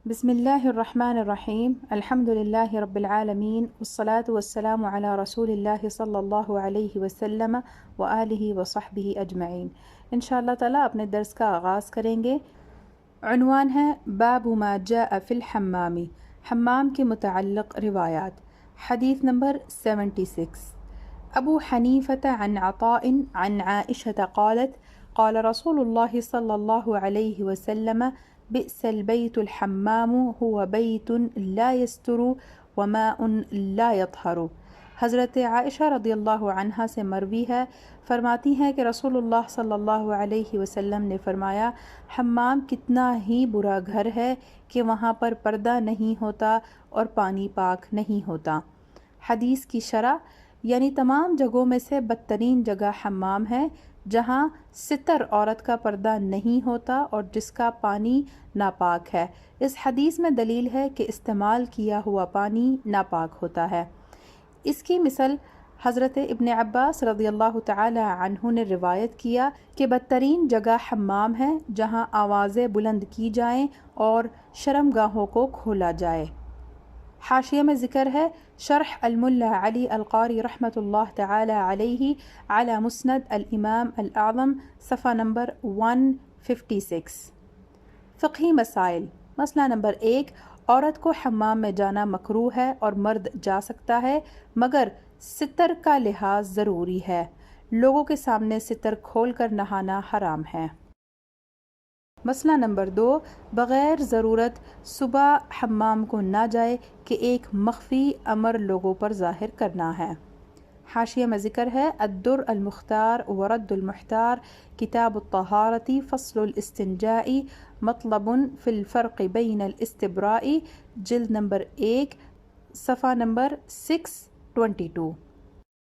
بسم الله الرحمن الرحيم الحمد لله رب العالمين والصلاة والسلام على رسول الله صلی اللہ علیہ وسلم وآلہ وصحبہ اجمعین۔ انشاءاللہ تعالیٰ اپنے درس کا آغاز کریں گے۔ عنوان ہے باب ما جاء فی الحمام، حمام کے متعلق روایات۔ حدیث نمبر 76۔ ابو حنیفۃ عن عطاء عن عائشة قالت قال رسول اللہ صلی اللہ علیہ وسلم بئس البیت الحمام هو بیت لا یستر وماء لا یطہر۔ حضرت عائشہ رضی اللہ عنہا سے مروی ہے، فرماتی ہیں کہ رسول اللہ صلی اللہ علیہ وسلم نے فرمایا، حمام کتنا ہی برا گھر ہے کہ وہاں پر پردہ نہیں ہوتا اور پانی پاک نہیں ہوتا۔ حدیث کی شرح، یعنی تمام جگہوں میں سے بدترین جگہ حمام ہے جہاں ستر عورت کا پردہ نہیں ہوتا اور جس کا پانی ناپاک ہے۔ اس حدیث میں دلیل ہے کہ استعمال کیا ہوا پانی ناپاک ہوتا ہے۔ اس کی مثل حضرت ابن عباس رضی اللہ تعالی عنہ نے روایت کیا کہ بدترین جگہ حمام ہے جہاں آوازیں بلند کی جائیں اور شرمگاہوں کو کھولا جائے۔ حاشیہ میں ذکر ہے، شرح الملا علی القاری رحمۃ اللہ تعالی علیہ علی مسند الامام الاعظم، صفحہ نمبر 156۔ فقہی مسائل۔ مسئلہ نمبر 1، عورت کو حمام میں جانا مکروہ ہے اور مرد جا سکتا ہے مگر ستر کا لحاظ ضروری ہے۔ لوگوں کے سامنے ستر کھول کر نہانا حرام ہے۔ مسئلہ نمبر 2، بغیر ضرورت صبح حمام کو نہ جائے کہ ایک مخفی امر لوگوں پر ظاہر کرنا ہے۔ حاشیہ میں ذکر ہے، الدر المختار ورد المحتار، کتاب الطہارۃ، فصل الاستنجاء، مطلب فی الفرق بین الاستبراء، جلد نمبر 1، صفحہ نمبر 622۔